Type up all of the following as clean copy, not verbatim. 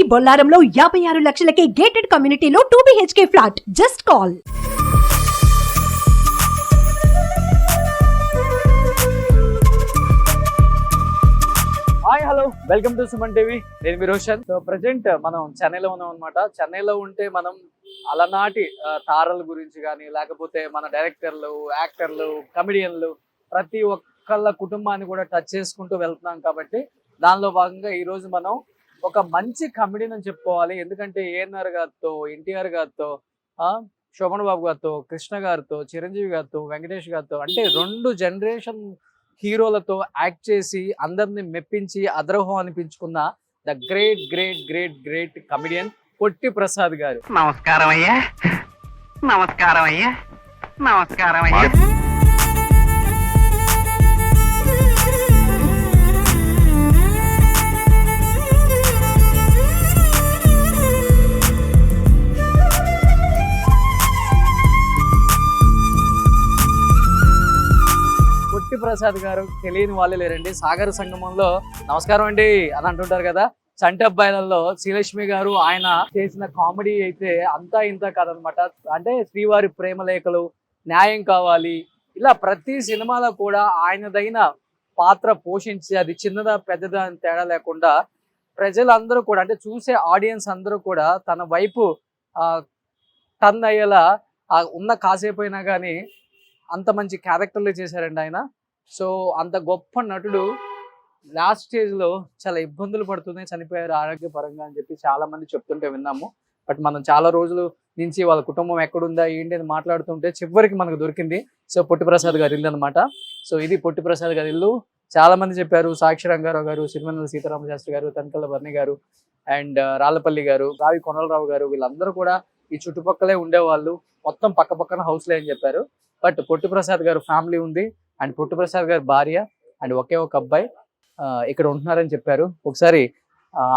మీ బొల్లారంలో 56 లక్షలకే gated కమ్యూనిటీలో 2 BHK flat. Just call. Hi hello welcome to Suman TV. నేను మీ Roshan. So present మనం చెన్నైలో ఉన్నాం అనమాట. చెన్నైలో ఉంటే మనం అలనాటి తారల గురించి కానీ లేకపోతే మన డైరెక్టర్లు, యాక్టర్లు, కమెడియన్లు ప్రతి ఒక్కళ్ళ కుటుంబాన్ని కూడా టచ్ చేసుకుంటూ వెళ్తున్నాం కాబట్టి దానిలో భాగంగా ఈరోజు మనం ఒక మంచి కమెడియన్ అని చెప్పుకోవాలి. ఎందుకంటే ఏఎన్ఆర్ గారితో, ఎన్టీఆర్ గారితో, శోభన్ బాబు గారితో, కృష్ణ గారితో, చిరంజీవి గారితో, వెంకటేష్ గారితో అంటే 2 జనరేషన్ హీరోలతో యాక్ట్ చేసి అందరిని మెప్పించి అదరహో అనిపించుకున్న the great great great great comedian Potti Prasad గారు. నమస్కారం అయ్యా, నమస్కారం అయ్యా, నమస్కారం అయ్యా. పొట్టి ప్రసాద్ గారు తెలియని వాళ్ళే లేరండి. సాగర సంగమంలో నమస్కారం అండి అని అంటుంటారు కదా. చంటి అబ్బాయిలలో శ్రీలక్ష్మి గారు ఆయన చేసిన కామెడీ అయితే అంతా ఇంత కాదనమాట. అంటే శ్రీవారి ప్రేమలేఖలు, న్యాయం కావాలి, ఇలా ప్రతి సినిమాలో కూడా ఆయనదైన పాత్ర పోషించి అది చిన్నదా పెద్దదా అని తేడా లేకుండా ప్రజలందరూ కూడా అంటే చూసే ఆడియన్స్ అందరూ కూడా తన వైపు టర్న్ అయ్యేలా ఉన్న కాసేపు అయినా కానీ అంత మంచి క్యారెక్టర్లు చేశారండి ఆయన. సో అంత గొప్ప నటుడు లాస్ట్ స్టేజ్లో చాలా ఇబ్బందులు పడుతూనే చనిపోయారు ఆరోగ్యపరంగా అని చెప్పి చాలా మంది చెప్తుంటే విన్నాము. బట్ మనం చాలా రోజుల నుంచి వాళ్ళ కుటుంబం ఎక్కడుందా ఏంటి అని మాట్లాడుతుంటే చివరికి మనకు దొరికింది. సో పొట్టి ప్రసాద్ గారి ఇల్లు అనమాట. సో ఇది పొట్టి ప్రసాద్ గారి ఇల్లు. చాలా మంది చెప్పారు, సాక్షి రంగారావు గారు, సిరివెన్నెల సీతారామ శాస్త్రి గారు, తనకల్ల భరణి గారు అండ్ రాళ్ళపల్లి గారు, రావి కొనలరావు గారు వీళ్ళందరూ కూడా ఈ చుట్టుపక్కలే ఉండేవాళ్ళు. మొత్తం పక్క పక్కన హౌస్లే అని చెప్పారు. బట్ పొట్టి ప్రసాద్ గారు ఫ్యామిలీ ఉంది అండ్ పొట్టి ప్రసాద్ గారి భార్య అండ్ ఒకే ఒక అబ్బాయి ఇక్కడ ఉంటున్నారని చెప్పారు. ఒకసారి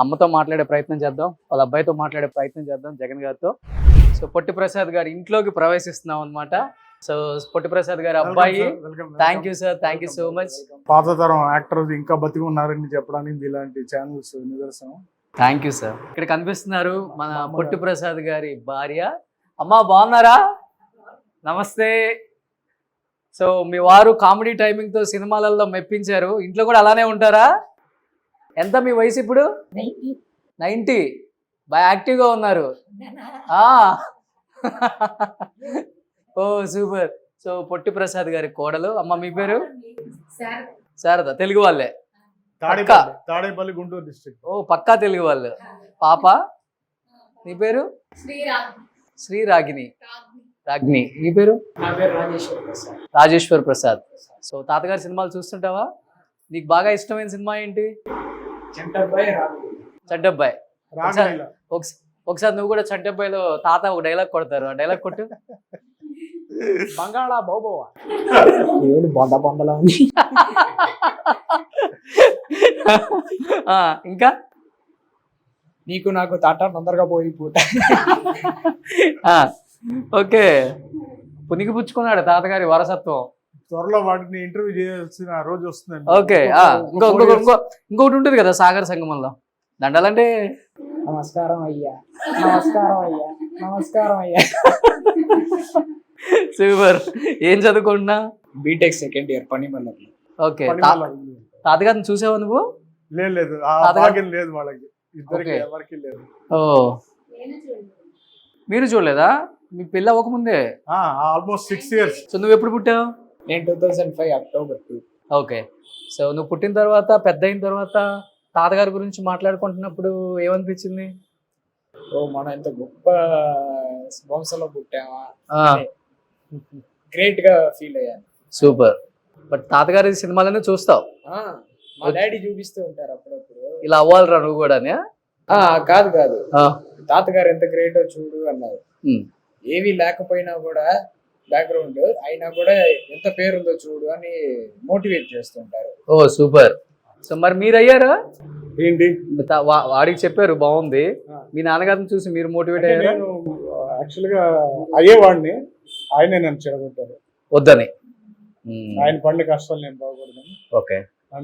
అమ్మతో మాట్లాడే ప్రయత్నం చేద్దాం, వాళ్ళ అబ్బాయితో మాట్లాడే ప్రయత్నం చేద్దాం, జగన్ గారితో. సో పొట్టి ప్రసాద్ గారి ఇంట్లోకి ప్రవేశిస్తున్నాం అనమాట. సో పొట్టి ప్రసాద్ గారి అబ్బాయి. Thank you sir, thank you so much. పాత తరం యాక్టర్స్ ఇంకా బతికి ఉన్నారని చెప్పడానికి ఇలాంటి ఛానల్స్ నిదర్శనం. Thank you sir. ఇక్కడ కనిపిస్తున్నారు మన పొట్టి ప్రసాద్ గారి భార్య. అమ్మా బాగున్నారా? నమస్తే. సో మీ వారు కామెడీ టైమింగ్ తో సినిమాలలో మెప్పించారు. ఇంట్లో కూడా అలానే ఉంటారా? ఎంత మీ వయసు ఇప్పుడు? 90. బాగా యాక్టివ్ గా ఉన్నారు. ఓ సూపర్. సో పొట్టి ప్రసాద్ గారి కోడలు. అమ్మ మీ పేరు? శారద. తెలుగు వాళ్ళే? తాడేపల్లి, గుంటూరు డిస్ట్రిక్ట్. ఓ పక్కా తెలుగు వాళ్ళు. పాప నీ పేరు? శ్రీరాగిని. రాగిని. నీ పేరు? రాజేశ్వర్ ప్రసాద్. సో తాతగారి సినిమాలు చూస్తుంటావా? నీకు బాగా ఇష్టమైన సినిమా ఏంటి? చంటబ్బాయి. ఒకసారి నువ్వు కూడా చంటబ్బాయిలో తాత ఒక డైలాగ్ కొడతారు, ఆ డైలాగ్ కొట్టు. బంగాళా బాబోవా బొంద బొందలా ఉంది. ఇంకా నీకు నాకు తాట తొందరగా పోయిపోతా. ఓకే, పునికి పుచ్చుకున్నాడు తాతగారి వారసత్వం. త్వరలో వాటిని ఇంటర్వ్యూ చేయాల్సిన రోజు వస్తుందండి. ఓకే, ఇంకొకటి ఉంటుంది కదా సాగర సంగమంలో, దండాలంటే నమస్కారం అయ్యా, నమస్కారం అయ్యా, నమస్కారం అయ్యా. సూపర్. ఏం చదువుకుంటున్నా? బీటెక్ సెకండ్ ఇయర్ పనిమల్లలో. ఓకే, తాతగారిని చూసావా నువ్వు? లేదు, లేదు వాళ్ళకి ఇద్దరికి ఎవరికి లేదు. ఓ మీరు చూడలేదా? మీ పిల్ల అవ్వకముందే? Almost 6 years. సో నువ్వు ఎప్పుడు పుట్టావు? నేను 2005 October 2. ఓకే, సో నువ్వు పుట్టిన తర్వాత పెద్ద అయిన తర్వాత తాతగారి గురించి మాట్లాడుకుంటున్నప్పుడు ఏమనిపించింది? ఓ మనం ఎంత గొప్ప వంశంలో పుట్టామా, గ్రేట్ గా ఫీల్ అయ్యాను. సూపర్. బట్ తాతగారి సినిమాలనే చూస్తావు? మా డాడీ చూపిస్తూ ఉంటారు అప్పుడప్పుడు, ఇలా అవ్వాలిరా నువ్వు కూడా. కాదు తాతగారు ఎంత గ్రేటో చూడు అన్నారు. ఏవి లేకపోయినా కూడా బ్యాక్గ్రౌండ్ అయినా కూడా ఎంత పేరుందో చూడు అని మోటివేట్ చేస్తుంటారు. ఓ సూపర్. సో మరి మీరు అయ్యారా ఏంటి? వాడికి చెప్పారు బాగుంది, మీ నాన్నగారిని చూసి మీరు మోటివేట్ అయ్యారు? యాక్చువల్ గా అయ్యేవాడిని, ఆయనే నన్ను చెడగొట్టారు వద్దని. ఆయన పడిన కష్టాలు నేను బాగుపడతాను. ఓకే,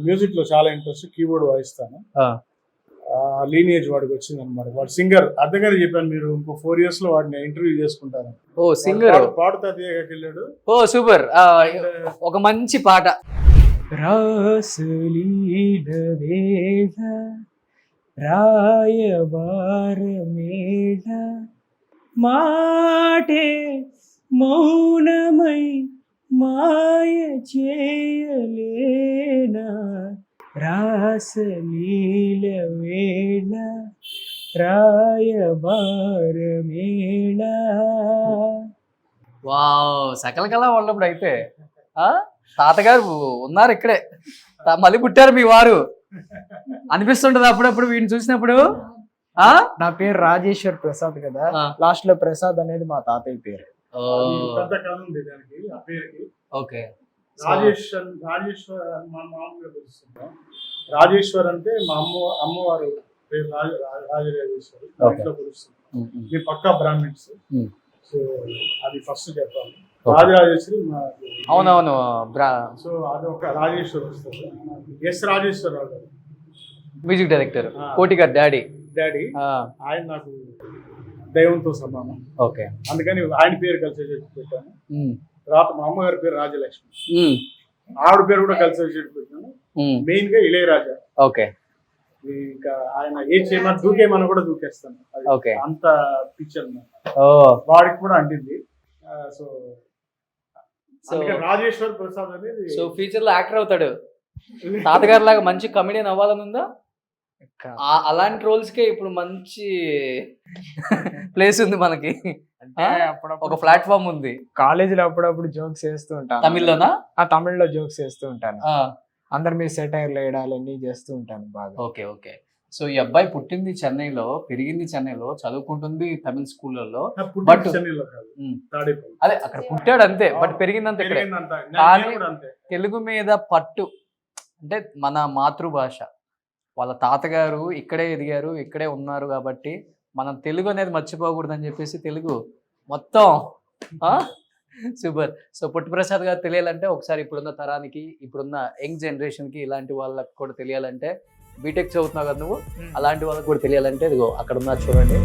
మ్యూజిక్ లో చాలా ఇంట్రెస్ట్, కీబోర్డ్ వాయిస్తాను. లీనియేజ్ వాడికి వచ్చింది అనమాట. వాడు సింగర్, అర్థంగానే చెప్పాను, మీరు ఇంకో 4 years లో వాడిని ఇంటర్వ్యూ చేసుకుంటారు. ఓ సింగర్, పాడుతా తీయగాకి వెళ్ళాడు. ఓ సూపర్. ఒక మంచి పాట. రాసలీల వేళ రాయబార మేళ మాటే మౌనమై మాయ చేయలేనా రాసలీల వేళ రాయబార మేళ. వావ్, సకల కళ ఉన్నప్పుడు అయితే తాతగారు ఉన్నారు ఇక్కడే, మళ్ళీ పుట్టారు మీ వారు అనిపిస్తుంటది అప్పుడప్పుడు వీడిని చూసినప్పుడు. నా పేరు రాజేశ్వర్ ప్రసాద్ కదా, లాస్ట్ లో ప్రసాద్ అనేది మా తాతయ్య పేరు. పెద్ద కళ ఉంది దానికి, ఆ పేరుకి. ఓకే, రాజేశ్వర్ మా మామూలుగా పిలుస్తుంటాం. రాజేశ్వర్ అంటే మా అమ్మవారు పేరు రాజరాజేశ్వరి, ఇంట్లో పిలుస్తుంటాం. మీ పక్కా బ్రాహ్మిన్స్, సో అది ఫస్ట్ చెప్పాలి. రాజరాజేశ్వరి అవునవును. సో అది ఒక రాజేశ్వర్ వస్తుంది. ఎస్ రాజేశ్వరరావు గారు, మ్యూజిక్ డైరెక్టర్, కోటి గారు డాడీ. ఆయన నాకు దైవంతో సమానం. ఓకే, అందుకని ఆయన పేరు కలిసి పెట్టాను. తర్వాత మా అమ్మగారి పేరు రాజలక్ష్మి, ఆవిడ పేరు కూడా కలిసి పెట్టాను. మెయిన్ గా ఇళయరాజా. ఓకే, ఇంకా ఆయన ఏం చేయమని దూకేమని కూడా దూకేస్తాను. ఓకే, అంత పిక్చర్ వాడికి కూడా అంటింది. సో రాజేశ్వర్ ప్రసాద్ అనేది సో ఫ్యూచర్ లో యాక్టర్ అవుతాడు. తాతగారి లాగా మంచి కమెడియన్ అవ్వాలని ఉందా? అలాంటి రోల్స్ కే ఇప్పుడు మంచి ప్లేస్ ఉంది మనకి, ఒక ప్లాట్ఫామ్ ఉంది. కాలేజీలో అప్పుడప్పుడు జోక్స్ వేస్తూ ఉంటాను. తమిళ్లోనా? తమిళ్లో జోక్స్ వేస్తూ ఉంటాను. అందరి మీద సెటైర్లు వేయడాలు అన్ని చేస్తూ ఉంటాను బాగా. Okay okay. సో ఈ అబ్బాయి పుట్టింది చెన్నైలో, పెరిగింది చెన్నైలో, చదువుకుంటుంది తమిళ స్కూళ్ళలో. బట్ అదే అక్కడ పుట్టాడు అంతే, బట్ పెరిగిందంతే ఇక్కడే. కానీ తెలుగు మీద పట్టు, అంటే మన మాతృభాష, వాళ్ళ తాతగారు ఇక్కడే ఎదిగారు, ఇక్కడే ఉన్నారు కాబట్టి మనం తెలుగు అనేది మర్చిపోకూడదు అని చెప్పేసి తెలుగు మొత్తం. సూపర్. సో పుట్టి ప్రసాద్ గారు తెలియాలంటే ఒకసారి ఇప్పుడున్న తరానికి, ఇప్పుడున్న యంగ్ జనరేషన్కి, ఇలాంటి వాళ్ళకి కూడా తెలియాలంటే, బీటెక్ చదువుతున్నావు కదా నువ్వు, అలాంటి వాళ్ళకి కూడా తెలియాలంటే ఇదిగో అక్కడ ఉన్నారు చూడండి.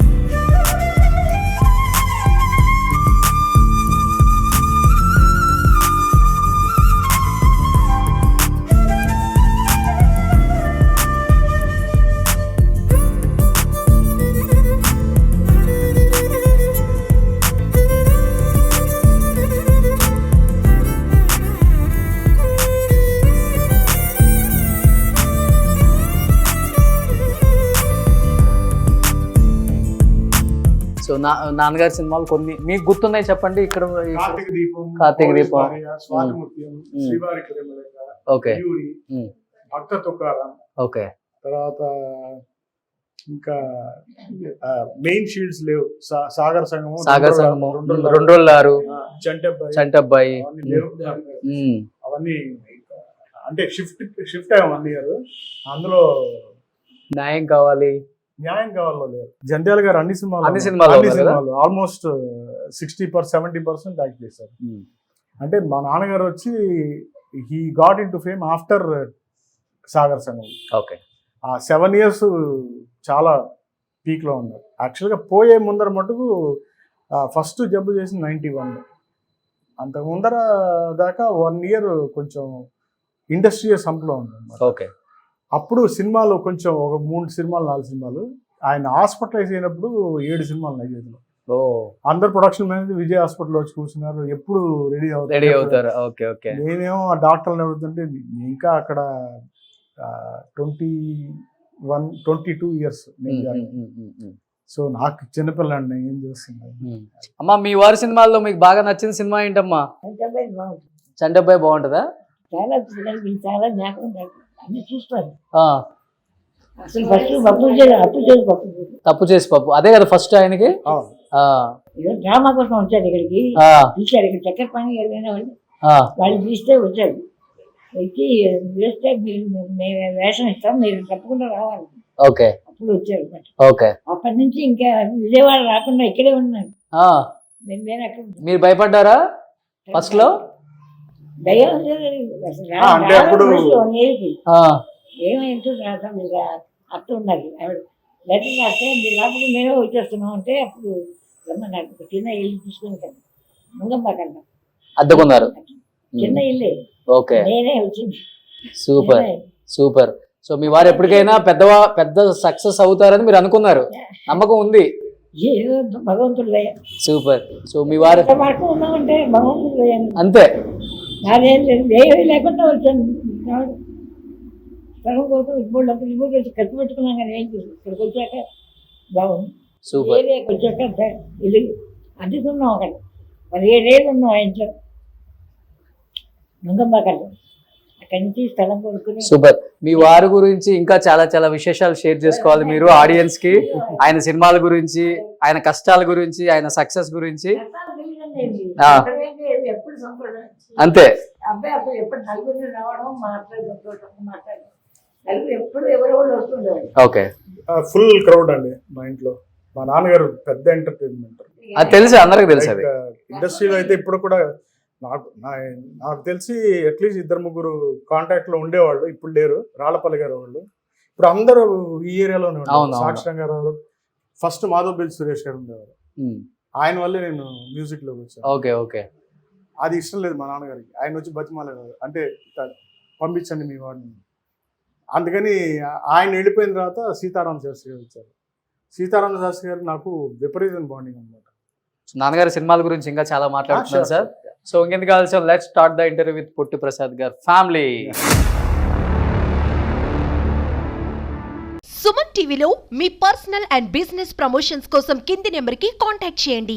సో నాన్నగారి సినిమాలు కొన్ని మీకు గుర్తున్నాయి చెప్పండి. ఇక్కడ కార్తీక దీపం, ఓకే, భక్త తుకారాం, ఓకే, తర్వాత ఇంకా మెయిన్ షీల్డ్స్ లేవు. సాగర్ సంగమం, 2 చంటబ్బాయి అవన్నీ అంటే షిఫ్ట్ అయ్యాం 1 year. అందులో న్యాయం కావాలి లేదు. జంధ్యాల గారు అన్ని సినిమాలు ఆల్మోస్ట్ 60-70% యాక్ట్ చేశారు. అంటే మా నాన్నగారు వచ్చి he got in to fame after Sagar Sangamam. Okay, ఆ 7 years చాలా పీక్ లో ఉన్నారు. యాక్చువల్గా పోయే ముందర మటుకు ఫస్ట్ జబ్బు చేసి 91. అంతకు ముందర దాకా 1 year కొంచెం ఇండస్ట్రియల్ సంప్లో ఉంది. ఓకే, అప్పుడు సినిమాలు కొంచెం ఒక 3 సినిమాలు 4 సినిమాలు. ఆయన హాస్పిటలైజ్ అయినప్పుడు 7 సినిమాలు నైజీరియాలో. అందరు ప్రొడక్షన్ మేనేజర్ విజయ్ హాస్పిటల్ వచ్చి కూర్చున్నారు, ఎప్పుడు రెడీ అవుతారు. నేనేమో ఆ డాక్టర్ని అడుగుతుంటే ఇంకా అక్కడ 22 years. సో నాకు చిన్నపిల్లండి, ఏం చేస్తున్నాను. అమ్మా మీ వారి సినిమాల్లో మీకు బాగా నచ్చిన సినిమా ఏంటమ్మా? చంటబ్బాయి బాగుంటుందా? చాలా జ్ఞాపకం అన్ని చూస్తారు. అసలు తప్పు చేసి పప్పు, అదే కదా ఫస్ట్ ఆయనకి. డ్రామా కోసం వచ్చాడు ఇక్కడికి, తీశాడు. ఇక్కడ చక్కెర పని వాళ్ళు తీస్తే వచ్చాడు. వచ్చి వేస్తే వేషం ఇస్తాం, మీరు తప్పకుండా రావాలి. ఓకే, అప్పుడు వచ్చాడు. ఓకే, అప్పటి నుంచి ఇంకా విజయవాడ రాకుండా ఇక్కడే ఉన్నాడు. మీరు భయపడ్డారా ఫస్ట్ లో? ఏమైందో అత్త ఉన్నది ఆవిడ లెటర్ రాస్తే మీరు లేకపోతే మేమే వచ్చేస్తున్నాం అంటే అప్పుడు రమ్మన్నారు ఒక చిన్న ఇల్లు తీసుకుని కదా ముంగమ్మ కన్నా అద్దెకున్నారు. చిన్న ఇల్లే ఓకే, నేనే వచ్చింది సూపర్ నేనే. సూపర్. సో మీ వారు ఎప్పటికైనా పెద్ద సక్సెస్ అవుతారని మీరు అనుకున్నారు, నమ్మకం ఉంది. ఏదో భగవంతుడు దయ. సూపర్. సో మీ వారు ఎంత వరకు ఉన్నామంటే భగవంతుడు దయ. అంతే. నాదేం లేదు, ఏమీ లేకుండా వచ్చాను. సగం కోసం ఇప్పుడు వచ్చి ఖర్చు పెట్టుకున్నాం కానీ ఏం చేసి ఇక్కడికి వచ్చాక బాగుంది. సూపర్. ఏరియాకి వచ్చాక ఇల్లు అద్దెకున్నాం అక్కడ 17 ఏళ్ళు ఉన్నాం ఆ ఇంట్లో ముంగమ్మ కన్నా. అక్కడి నుంచి స్థలం కొనుక్కుని సూపర్. మీ వారి గురించి ఇంకా చాలా చాలా విశేషాలు షేర్ చేసుకోవాలి మీరు ఆడియన్స్ కి. ఆయన సినిమాల గురించి, ఆయన కష్టాల గురించి, ఆయన సక్సెస్ గురించి. ఆ. ఎప్పుడు సంప్రదాయం అంతే. అబ్బాయి అప్పుడు ఎప్పుడు నలుగురిని రావడం మాట్లాడడం నలుగురు ఎప్పుడు ఎవరో వస్తుండేవాడు. ఓకే, ఫుల్ క్రౌడ్ అండి మా ఇంట్లో. మా నాన్నగారు పెద్ద ఎంటర్టైన్మెంట్. అది తెలుసు, అందరికి తెలుసు అది. ఇండస్ట్రీలో అయితే ఇప్పుడు కూడా నాకు తెలిసి అట్లీస్ట్ 2-3 కాంటాక్ట్ లో ఉండేవాళ్ళు, ఇప్పుడు లేరు. రాళ్లపల్లి గారు వాళ్ళు ఇప్పుడు అందరూ ఈ ఏరియాలోనే అవును, ఉన్నారు. అవును. సాక్షి గారు, ఫస్ట్ మాధవ్ సురేష్ గారు ఉండేవారు. ఆయన వల్లే నేను మ్యూజిక్ లోకి వచ్చాను. Okay, okay. అది ఇష్టం లేదు మా నాన్నగారికి. ఆయన వచ్చి బతిమాలేదు, అంటే పంపించండి మీ వాడిని. అందుకని ఆయన వెళ్ళిపోయిన తర్వాత సీతారామ శాస్త్రి గారు వచ్చారు. సీతారామ శాస్త్రి గారు నాకు విపరీతం బాండింగ్ అనమాట. నాన్నగారి సినిమాల గురించి ఇంకా చాలా మాట్లాడుతున్నాను సార్. సో ఇంకెందుకు కావాల్సిన let's start the interview with Potti Prasad గారు ఫ్యామిలీ. సుమన్ టీవీలో మీ పర్సనల్ అండ్ బిజినెస్ ప్రమోషన్స్ కోసం కింది నెంబర్కి కాంటాక్ట్ చేయండి.